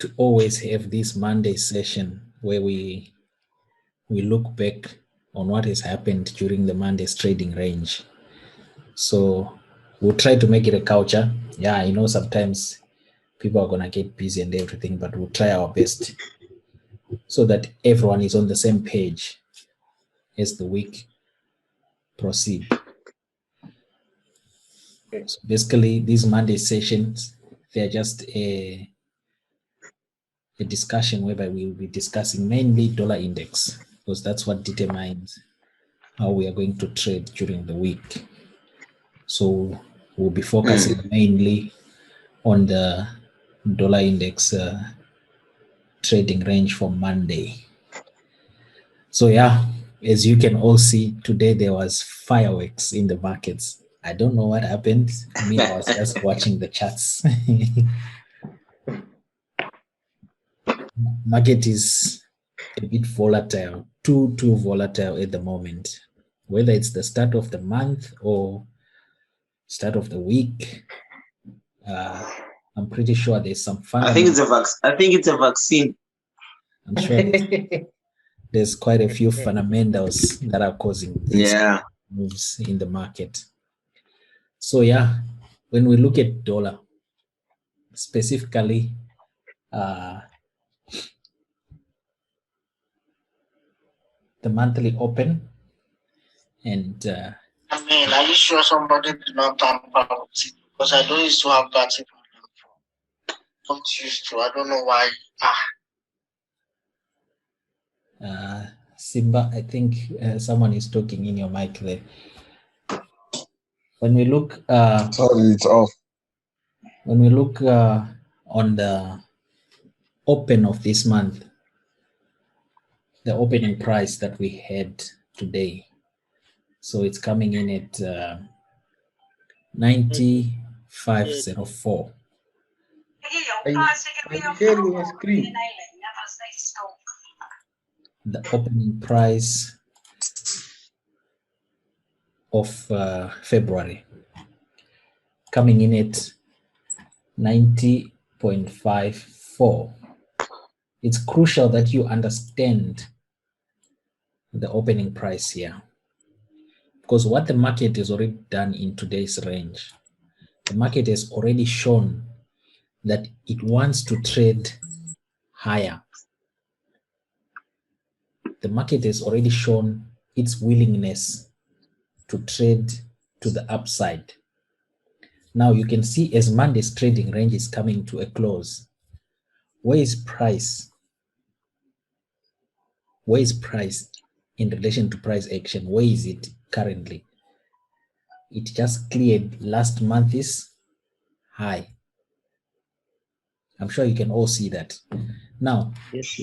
to always have this Monday session where we look back on what has happened during the Monday's trading range. So we'll try to make it a culture. Yeah, I know sometimes people are going to get busy and everything, but we'll try our best so that everyone is on the same page as the week proceed. So basically, these Monday sessions, they're just a discussion whereby we will be discussing mainly dollar index, because that's what determines how we are going to trade during the week. So we'll be focusing mainly on the dollar index trading range for Monday. So yeah, as you can all see, today there was fireworks in the markets. I don't know what happened. Me, I was just watching the charts. Market is a bit volatile, too volatile at the moment. Whether it's the start of the month or start of the week, I'm pretty sure there's some fun. I think it's a vaccine. I'm sure there's quite a few fundamentals that are causing these moves in the market. So yeah, when we look at dollar specifically, the monthly open and are you sure somebody did not tamper with it? Because I don't used to have that problem before. Not used to. I don't know why. Simba, I think someone is talking in your mic there. When we look, sorry, it's off. When we look on the open of this month, the opening price that we had today, so it's coming in at 95.04. Are you sharing your screen? The opening price of February coming in at 90.54. It's crucial that you understand the opening price here, because what the market has already done in today's range, the market has already shown that it wants to trade higher. The market has already shown its willingness to trade to the upside. Now you can see as Monday's trading range is coming to a close, where is price? Where is price in relation to price action? Where is it currently? It just cleared last month's high. I'm sure you can all see that. Now, yes.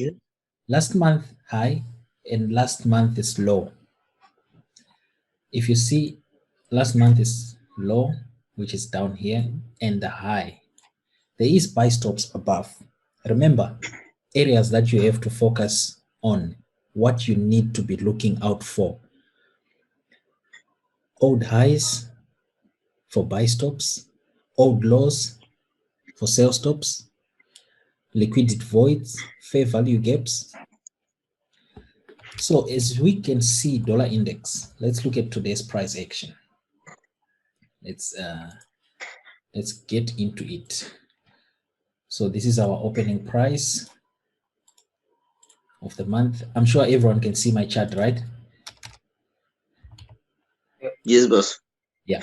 Last month high and last month is low. If you see, last month is low, which is down here, and the high, there is buy stops above. Remember, areas that you have to focus on, what you need to be looking out for. Old highs for buy stops, old lows for sell stops, liquidity voids, fair value gaps. So as we can see, dollar index, let's look at today's price action. Let's get into it. So this is our opening price of the month. I'm sure everyone can see my chart, right? Yes, boss. Yeah.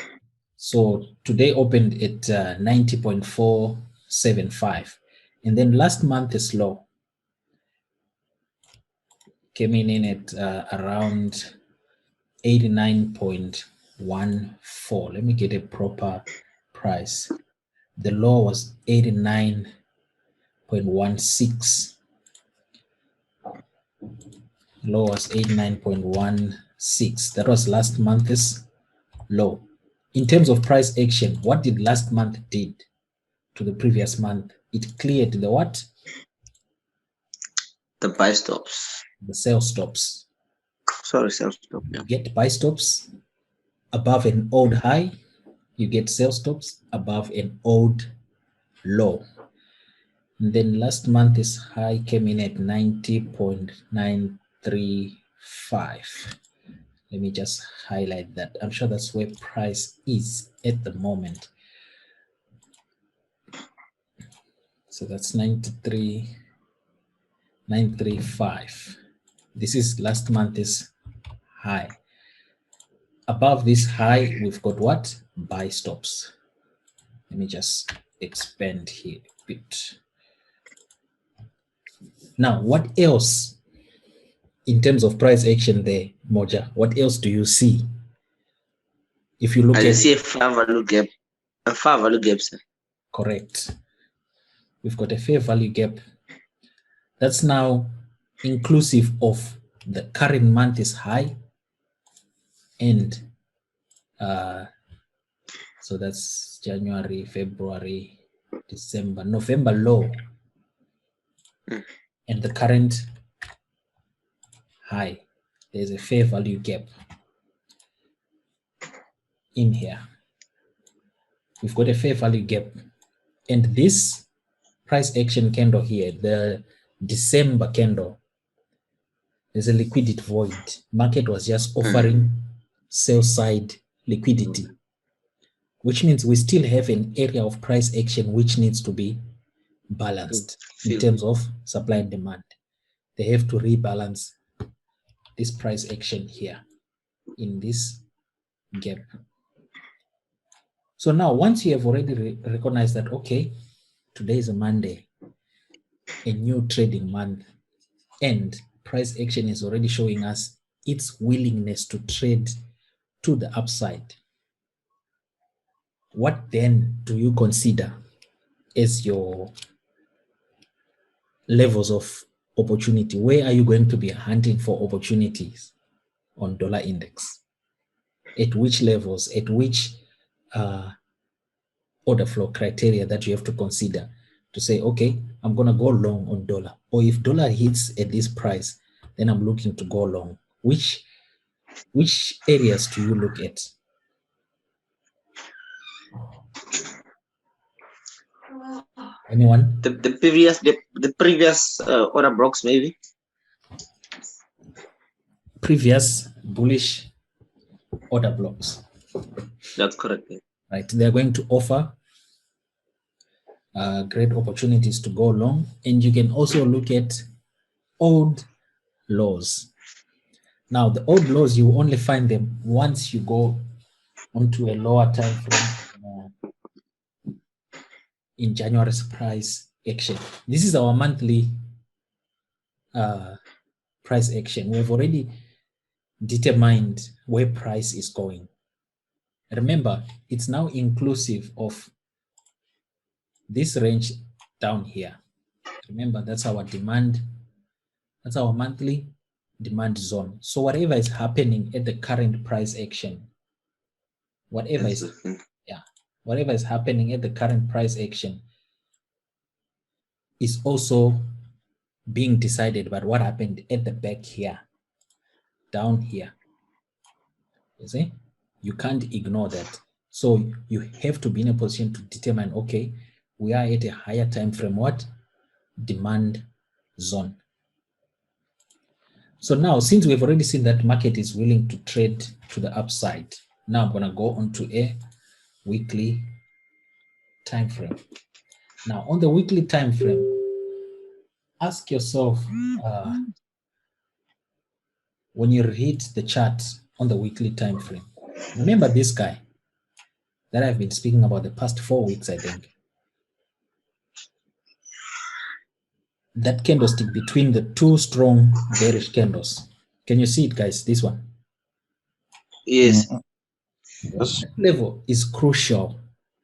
So today opened at 90.475. And then last month is low. Came in at around 89.14. Let me get a proper price. The low was 89.16. Low was 89.16. That was last month's low. In terms of price action, what did last month did to the previous month? It cleared the what? The buy stops. The sell stops. Sorry, sell stop. Yeah. You get buy stops above an old high. You get sell stops above an old low. And then last month's high came in at 90.935. Let me just highlight that. I'm sure that's where price is at the moment. So that's 93.935. This is last month's high. Above this high, we've got what? Buy stops. Let me just expand here a bit. Now, what else in terms of price action there, Moja? What else do you see? If you look I at see a fair value gap. A fair value gap, sir. correct. We've got a fair value gap. That's now inclusive of the current month is high and so that's January, February, December, November low and the current high. There's a fair value gap in here. We've got a fair value gap, and this price action candle here, the December candle, there's a liquidity void. Market was just offering sell side liquidity, which means we still have an area of price action which needs to be balanced in terms of supply and demand. They have to rebalance this price action here in this gap. So now once you have already recognized that, okay, today is a Monday, a new trading month, and price action is already showing us its willingness to trade to the upside. What then do you consider as your levels of opportunity? Where are you going to be hunting for opportunities on dollar index? At which levels, at which order flow criteria that you have to consider to say, okay, I'm going to go long on dollar. Or if dollar hits at this price, then I'm looking to go long. Which areas do you look at? Anyone? The previous order blocks, maybe. Previous bullish order blocks. That's correct. Right, they're going to offer great opportunities to go long, and you can also look at old lows. Now, the old lows, you only find them once you go onto a lower time frame in January's price action. This is our monthly price action. We've already determined where price is going. Remember, it's now inclusive of this range down here. Remember, that's our demand. That's our monthly demand zone. So whatever is happening at the current price action, whatever is happening at the current price action is also being decided by what happened at the back here, down here. You see, you can't ignore that. So you have to be in a position to determine, okay, we are at a higher time frame, what? Demand zone. So now, since we've already seen that market is willing to trade to the upside, now I'm going to go on to a weekly time frame. Now, on the weekly time frame, ask yourself, when you read the chart on the weekly time frame, remember this guy that I've been speaking about the past 4 weeks, I think. That candlestick between the two strong bearish candles. Can you see it, guys? This one. Yes. Yes. That level is crucial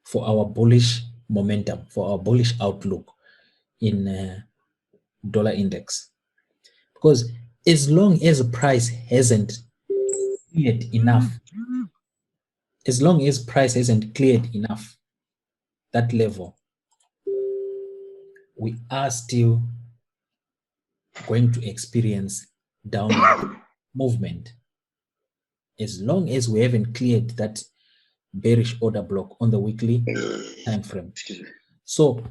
for our bullish momentum, for our bullish outlook in dollar index. Because as long as the price hasn't cleared enough, that level, we are still going to experience downward movement. As long as we haven't cleared that bearish order block on the weekly time frame. So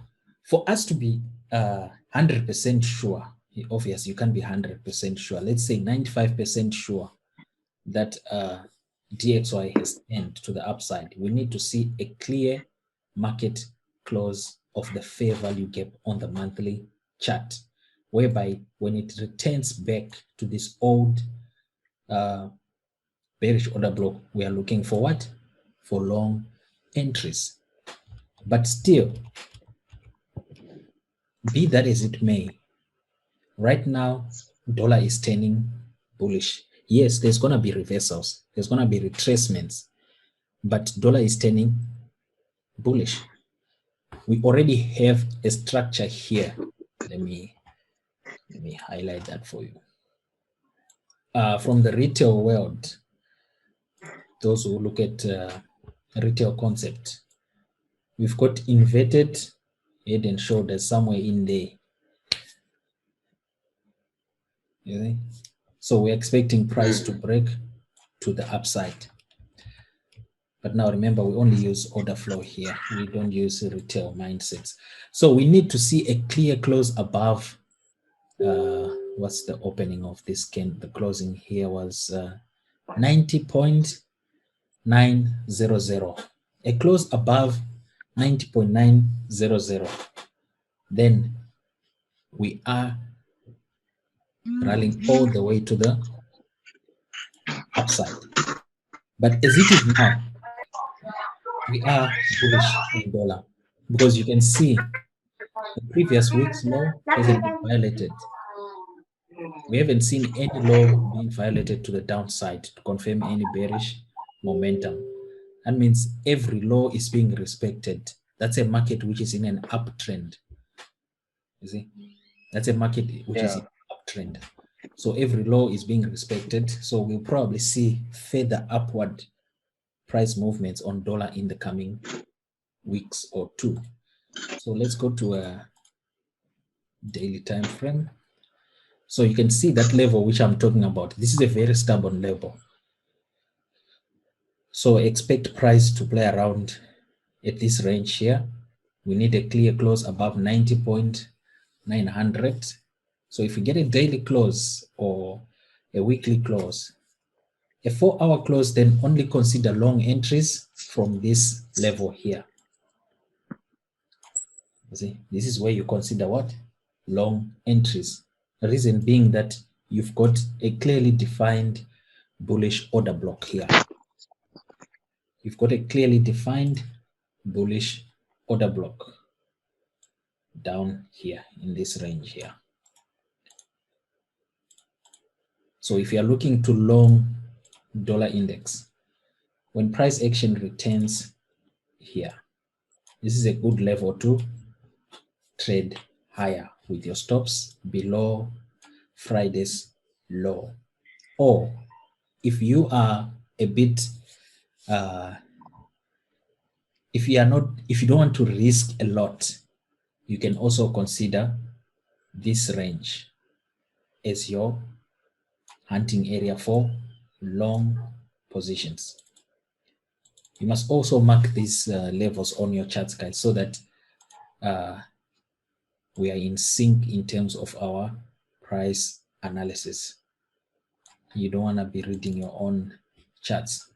for us to be 100% sure. Obviously, you can't be 100% sure. Let's say 95% sure that DXY has turned to the upside. We need to see a clear market close of the fair value gap on the monthly chart, whereby when it returns back to this old bearish order block, we are looking for what? For long entries. But still, be that as it may, right now, dollar is turning bullish. Yes, there's going to be reversals. There's going to be retracements. But dollar is turning bullish. We already have a structure here. Let me highlight that for you. From the retail world, those who look at retail concept, we've got inverted head and shoulders somewhere in there. You see? So we're expecting price to break to the upside. But now remember, we only use order flow here. We don't use retail mindsets. So we need to see a clear close above. What's the opening of this candle? The closing here was 90.900. A close above 90.900. Then we are rallying all the way to the upside. But as it is now, we are bullish on dollar because you can see the previous week's low hasn't been violated. We haven't seen any low being violated to the downside to confirm any bearish momentum. That means every low is being respected. That's a market which is in an uptrend. You see, that's a market which is in an uptrend. So every low is being respected. So we'll probably see further upward price movements on dollar in the coming weeks or two. So let's go to a daily time frame. So you can see that level which I'm talking about. This is a very stubborn level. So expect price to play around at this range here. We need a clear close above 90.900. So if we get a daily close or a weekly close, a 4-hour close, then only consider long entries from this level here. You see, this is where you consider what? Long entries. The reason being that you've got a clearly defined bullish order block here. You've got a clearly defined bullish order block down here in this range here. So if you're looking to long dollar index, when price action returns here, this is a good level to trade higher with your stops below Friday's low. Or if you are a bit if you don't want to risk a lot, you can also consider this range as your hunting area for long positions. You must also mark these levels on your charts, guys, so that we are in sync in terms of our price analysis. You don't want to be reading your own charts.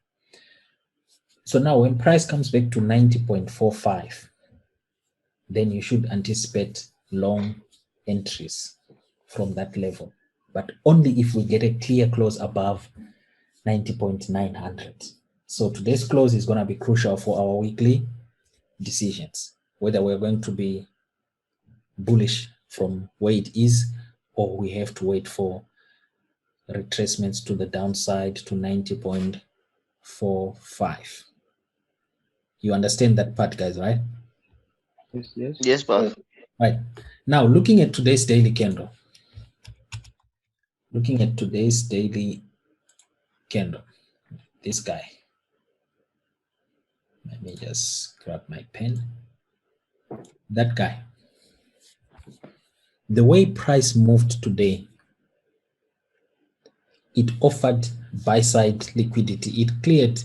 So now when price comes back to 90.45, then you should anticipate long entries from that level, but only if we get a clear close above 90.900. So today's close is going to be crucial for our weekly decisions, whether we're going to be bullish from where it is, or we have to wait for retracements to the downside to 90.45. You understand that part, guys, right? Yes, boss. Right. Now, looking at today's daily candle. Looking at today's daily candle. This guy. Let me just grab my pen. That guy. The way price moved today, it offered buy-side liquidity. It cleared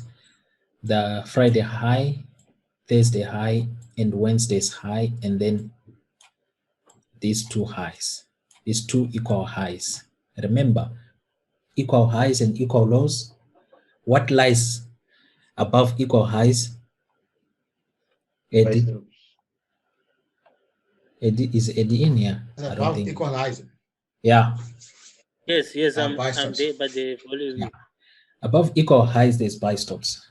the Friday high, Thursday high, and Wednesday's high, and then these two highs, these two equal highs. Remember, equal highs and equal lows. What lies above equal highs? Eddie? Eddie, is Eddie in here? I don't think. Equal highs. Yeah. Yes, I'm buy there, stops. but the volume. Yeah. Above equal highs, there's buy stops.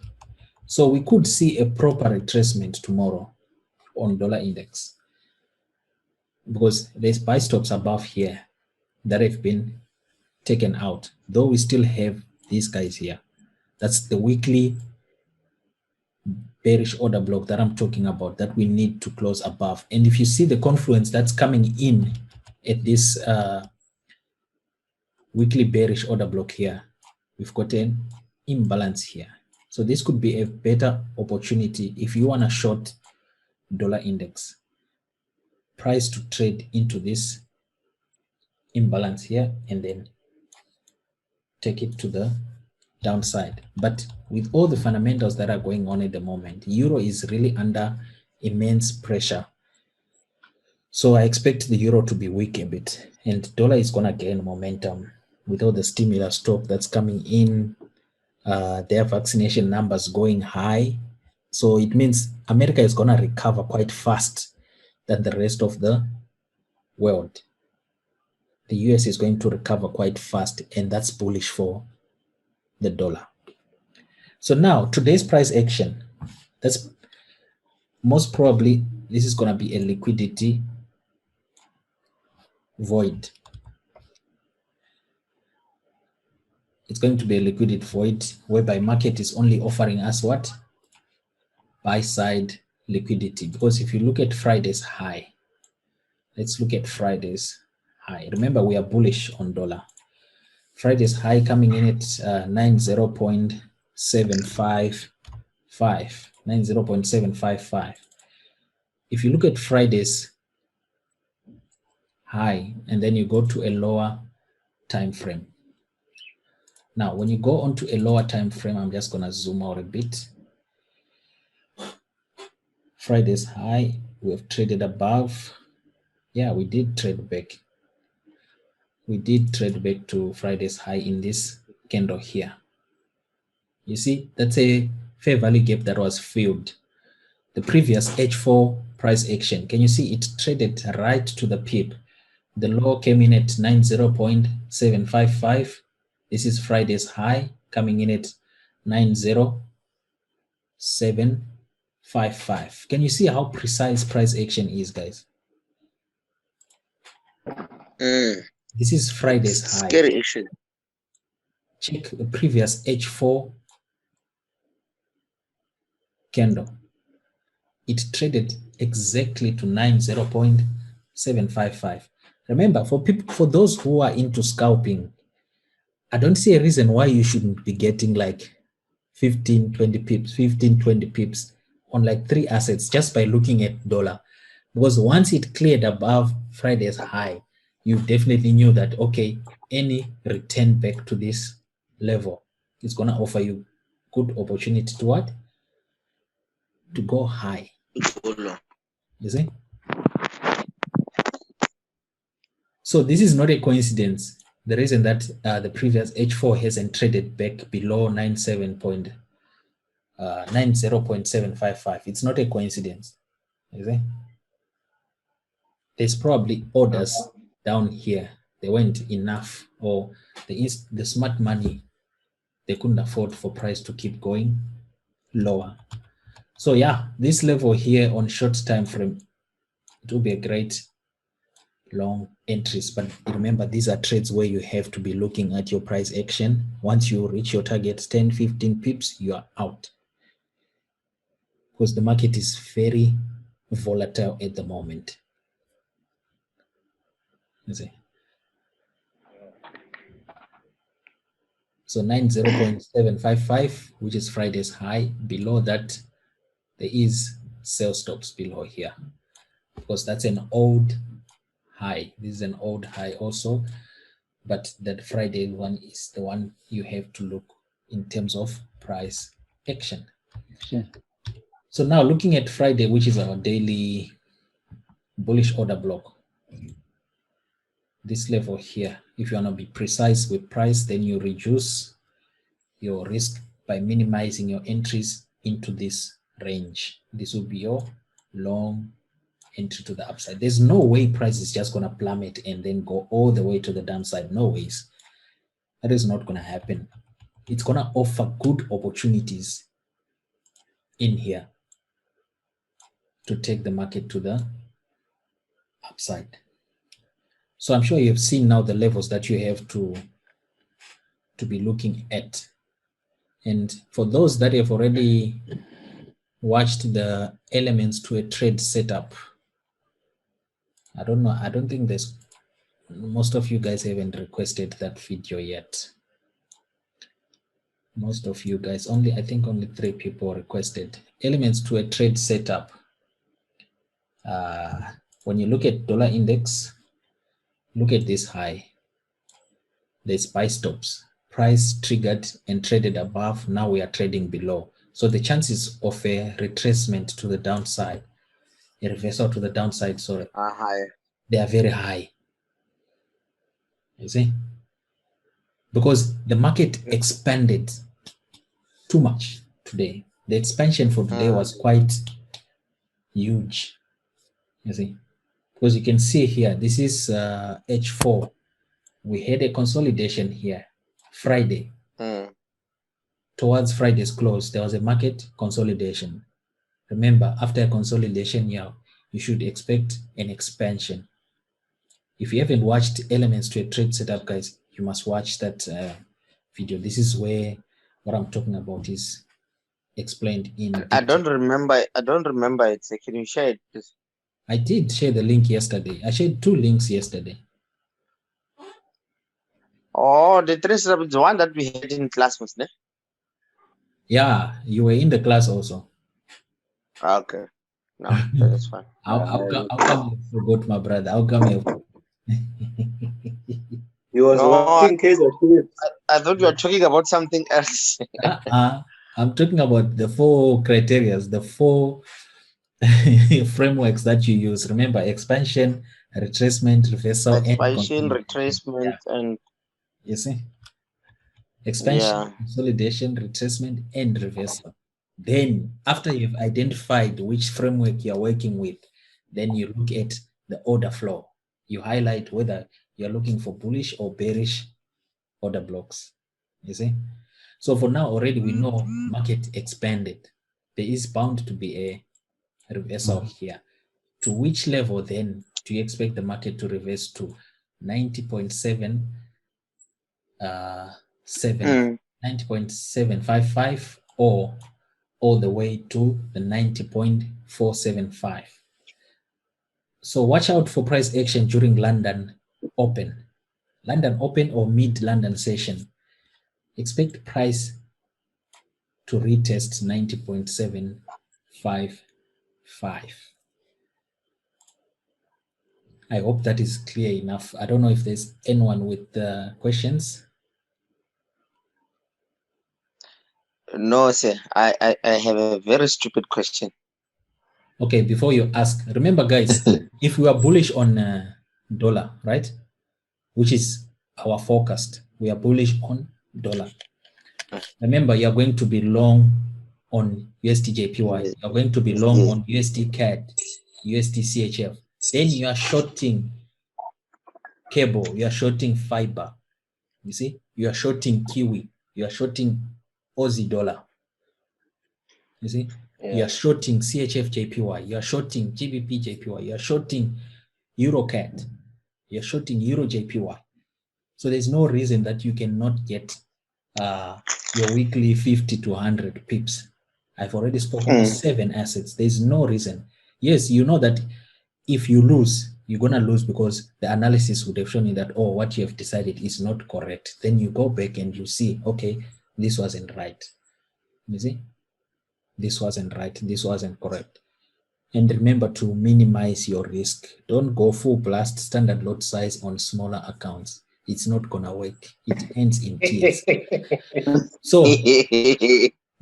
So we could see a proper retracement tomorrow on dollar index because there's buy stops above here that have been taken out, though we still have these guys here. That's the weekly bearish order block that I'm talking about that we need to close above. And if you see the confluence that's coming in at this weekly bearish order block here, we've got an imbalance here. So this could be a better opportunity if you want to short dollar index. Price to trade into this imbalance here and then take it to the downside. But with all the fundamentals that are going on at the moment, euro is really under immense pressure. So I expect the euro to be weak a bit, and dollar is going to gain momentum with all the stimulus talk that's coming in, their vaccination numbers going high. So it means America is going to recover quite fast than the rest of the world. The US is going to recover quite fast, and that's bullish for the dollar. So now today's price action, that's most probably this is going to be a liquidity void. It's going to be a liquidity void whereby market is only offering us what? Buy side liquidity. Because if you look at Friday's high, let's look at Friday's high. Remember, we are bullish on dollar. Friday's high coming in at 90.755. 90.755. If you look at Friday's high and then you go to a lower time frame. Now, when you go onto a lower time frame, I'm just going to zoom out a bit. Friday's high, we have traded above. Yeah, we did trade back. We did trade back to Friday's high in this candle here. You see, that's a fair value gap that was filled. The previous H4 price action, can you see it traded right to the pip? The low came in at 90.755. This is Friday's high coming in at 90.755. Can you see how precise price action is, guys? This is Friday's high. Scary action. Check the previous H4 candle. It traded exactly to 90.755. Remember, for those who are into scalping, I don't see a reason why you shouldn't be getting like 15, 20 pips on like 3 assets just by looking at dollar. Because once it cleared above Friday's high, you definitely knew that, okay, any return back to this level is going to offer you good opportunity to what? To go high. You see? So this is not a coincidence. The reason that the previous H4 hasn't traded back below 90.755, it's not a coincidence. You see? There's probably orders down here. They weren't enough, or the smart money, they couldn't afford for price to keep going lower. So yeah, this level here on short time frame, it will be a great long entries. But remember, these are trades where you have to be looking at your price action. Once you reach your targets, 10, 15 pips, you are out. Because the market is very volatile at the moment. You see? So 90.755, which is Friday's high. Below that, there is sell stops below here, because that's an old high. This is an old high also, but that Friday one is the one you have to look in terms of price action. Sure. So now looking at Friday, which is our daily bullish order block. this level here. If you want to be precise with price, then you reduce your risk by minimizing your entries into this range. This will be your long entry to the upside. There's no way price is just going to plummet and then go all the way to the downside. No ways. That is not going to happen. It's going to offer good opportunities in here to take the market to the upside. So I'm sure you've seen now the levels that you have to be looking at. And for those that have already watched the elements to a trade setup, I don't know. I don't think there's, most of you guys haven't requested that video yet. Most of you guys, I think only 3 people requested elements to a trade setup. When you look at dollar index, look at this high. There's buy stops. Price triggered and traded above. Now we are trading below. So the chances of a retracement to the downside, a reversal to the downside, sorry, are high. They are very high. You see? Because the market expanded too much today. The expansion for today was quite huge. You see? Because you can see here, this is H4. We had a consolidation here, Friday. Towards Friday's close, there was a market consolidation. Remember, after a consolidation, you should expect an expansion. If you haven't watched Elements to a Trade Setup, guys, you must watch that video. This is where what I'm talking about is explained in detail. I don't remember it. So can you share it, please? I did share the link yesterday. I shared 2 links yesterday. Oh, the trade setup is the one that we had in class, wasn't it? Yeah, you were in the class also. Okay. No, that's fine. How come you forgot, my brother? How come you? He was watching case of I thought you were talking about something else. I'm talking about the 4 criteria, the 4 frameworks that you use. Remember, expansion, retracement, reversal, expansion, retracement, and you see, expansion, consolidation, retracement, and reversal. Then, after you've identified which framework you're working with, then you look at the order flow. You highlight whether you're looking for bullish or bearish order blocks. You see? So for now, already we know market expanded. There is bound to be a reversal here. To which level then do you expect the market to reverse to? 90.7, 90.755 or all the way to the 90.475. So watch out for price action during London Open. London Open or mid-London session. Expect price to retest 90.755. I hope that is clear enough. I don't know if there's anyone with questions. No, sir. I have a very stupid question. Okay, before you ask, remember, guys, if we are bullish on dollar, right, which is our forecast, we are bullish on dollar. Remember, you are going to be long on USD JPY. You are going to be long on USD CAD, USD CHF. Then you are shorting cable, you are shorting fiber. You see, you are shorting Kiwi, you are shorting Aussie dollar. You see, you are shorting CHF JPY, you are shorting GBP JPY, you are shorting Euro CAD, you are shorting Euro JPY. So there's no reason that you cannot get your weekly 50 to 100 pips. I've already spoken of 7 assets. There's no reason. Yes, you know that if you lose, you're going to lose because the analysis would have shown you that, oh, what you have decided is not correct. Then you go back and you see, okay, this wasn't right. You see? This wasn't right. This wasn't correct. And remember to minimize your risk. Don't go full blast standard lot size on smaller accounts. It's not going to work. It ends in tears. So,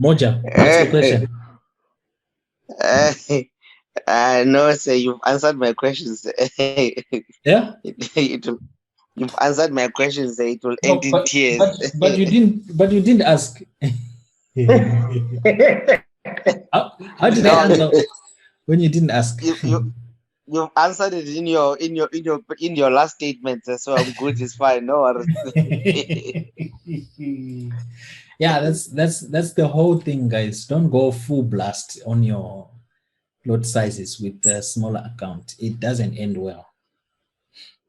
Moja, what's the question? No, sir, you've answered my questions. Yeah? You've answered my question, say it will No, end in tears. but you didn't ask. How did I No, answer when you didn't ask? you've answered it in your last statement, so I'm good. It's fine. No worries. Yeah, that's the whole thing, guys. Don't go full blast on your lot sizes with a smaller account. It doesn't end well.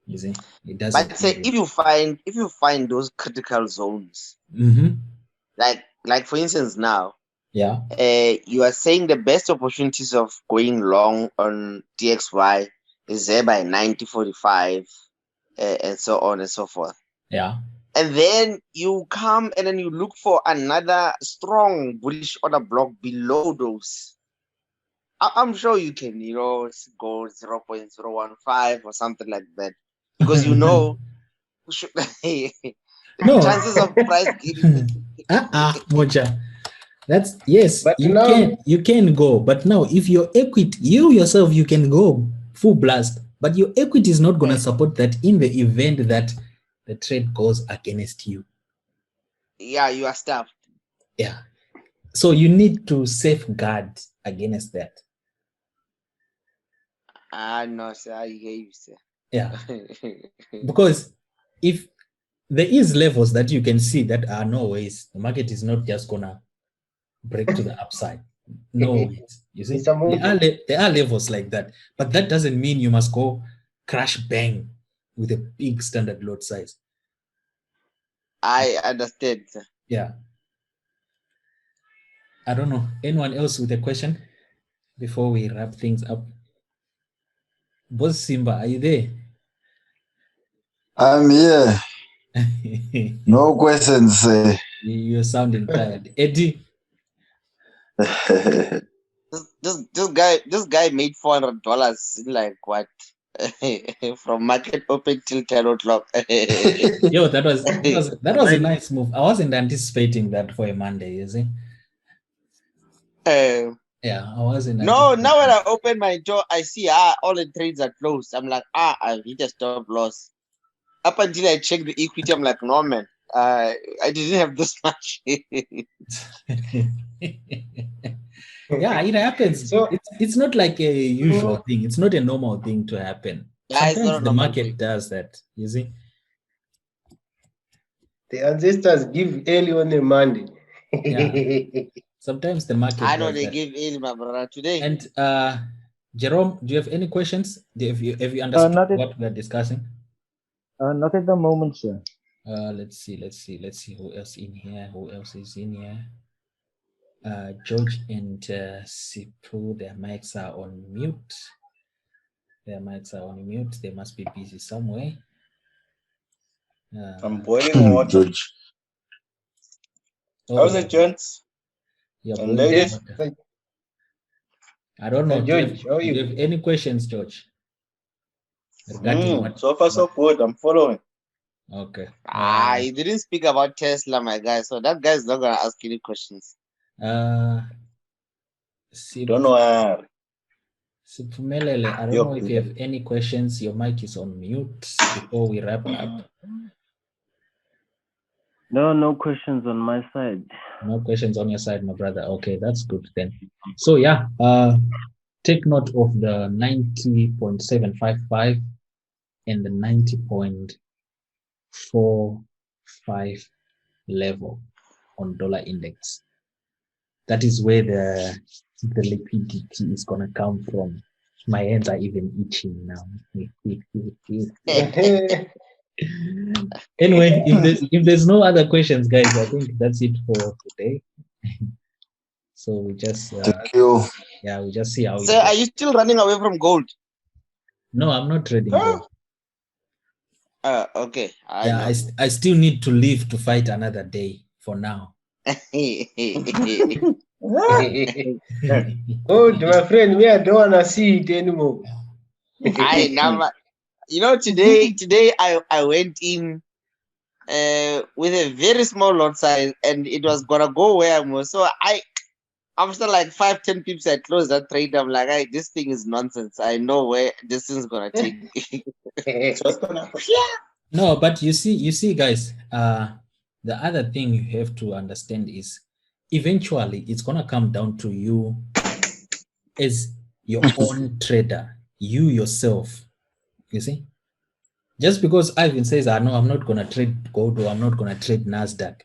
You see, it doesn't. But say if you find those critical zones, like for instance now, yeah, you are saying the best opportunities of going long on DXY is there by 90.45 and so on and so forth. yeah. And then you come and then you look for another strong bullish order block below those. I'm sure you can, go 0.015 or something like that. Because the No. chances of price getting Moja. That's yes, But you now- can go. But now if your equity, you yourself, you can go full blast, but your equity is not gonna support that in the event that the trade goes against you. Yeah, you are stuffed. Yeah. So you need to safeguard against that. No, sir, I hear you, sir. Yeah. Because if there is levels that you can see that are no ways, the market is not just gonna break to the upside. No ways. You see, there are levels like that, but that doesn't mean you must go crash bang with a big standard lot size. I understand, sir. Yeah. I don't know. Anyone else with a question before we wrap things up? Boss Simba, are you there? I'm here. No questions. You're sounding tired. Eddie? This guy made $400 in like what? From market open till 10 o'clock. Yo, that was a nice move. I wasn't anticipating that for a Monday, you see. Yeah, I wasn't. No, now when I open my door, I see all the trades are closed. I'm like, I've hit a stop loss. Up until I check the equity, I'm like, no man, I didn't have this much. Yeah, it happens. So it's not like a usual thing. It's not a normal thing to happen. Sometimes the market does that, you see. The ancestors give early on a Monday. Yeah. Sometimes the market I know they give early, my brother, today. And Jerome, do you have any questions? Have you understood what we are discussing? Not at the moment, sir. Let's see who else in here. Who else is in here? George and Sipu, their mics are on mute. They must be busy somewhere. I'm boiling water. George. How's it, gents? And ladies? I don't know. George, do you have any questions, George? So far, so good. I'm following. Okay. You didn't speak about Tesla, my guy. So that guy's not gonna ask any questions. Don't know. Sipumelele, I don't know if you have any questions. Your mic is on mute before we wrap up. No questions on my side. No questions on your side, my brother. Okay, that's good then. So yeah, take note of the 90.755 and the 90.45 level on dollar index. That is where the liquidity is gonna come from. My hands are even itching now. Anyway, if there's no other questions, guys, I think that's it for today. So we just thank you. Yeah, we just see how. So are you still running away from gold? No, I'm not trading gold. Okay. I still need to live to fight another day for now. Oh, my friend, we don't wanna see it anymore. Today I went in with a very small lot size, and it was gonna go where I was. So after like 5-10 pips, I closed that trade. I'm like, this thing is nonsense. I know where this thing's gonna take. So it's gonna, No, but you see, guys, the other thing you have to understand is eventually it's gonna come down to you as your own trader, you yourself. You see? Just because Ivan says, no, I'm not gonna trade gold or I'm not gonna trade NASDAQ,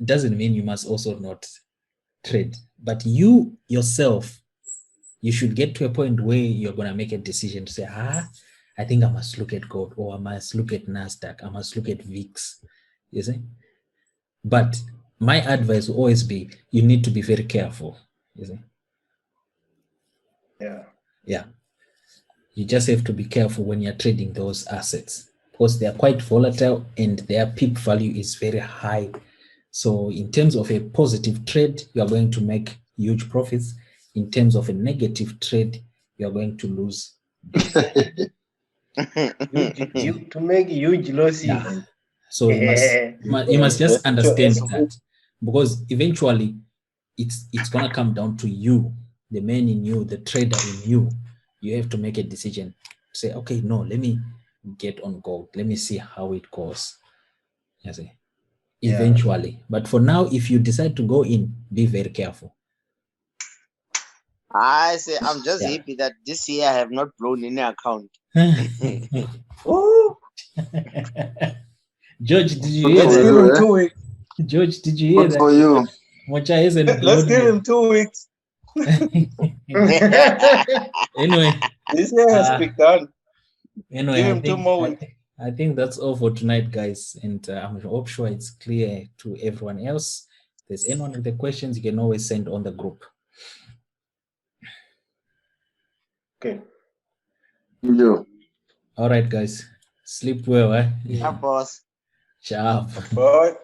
doesn't mean you must also not trade. But you yourself, you should get to a point where you're gonna make a decision to say, I think I must look at gold, or I must look at NASDAQ, I must look at VIX. You see? But my advice will always be, you need to be very careful. You see? Yeah. Yeah. You just have to be careful when you're trading those assets because they are quite volatile and their peak value is very high. So in terms of a positive trade, you are going to make huge profits. In terms of a negative trade, you are going to lose big. To make huge losses. Yeah. So you must just understand that, because eventually it's gonna come down to you, the man in you, the trader in you. You have to make a decision. Say, okay, no, let me get on gold. Let me see how it goes. You see, eventually. But for now, if you decide to go in, be very careful. I say I'm just happy that this year I have not blown any account. Oh, George, did you Let's hear give that? him 2 weeks. George, did you hear Good that? for you. Mocha isn't Let's blown give yet. him 2 weeks. Anyway, This year has begun. anyway, Give him 2 more weeks. I think that's all for tonight, guys. And I'm sure it's clear to everyone else. If there's anyone with the questions, you can always send on the group. okay. You. All right, guys. Sleep well, eh? Yeah, boss. Ciao. Bye.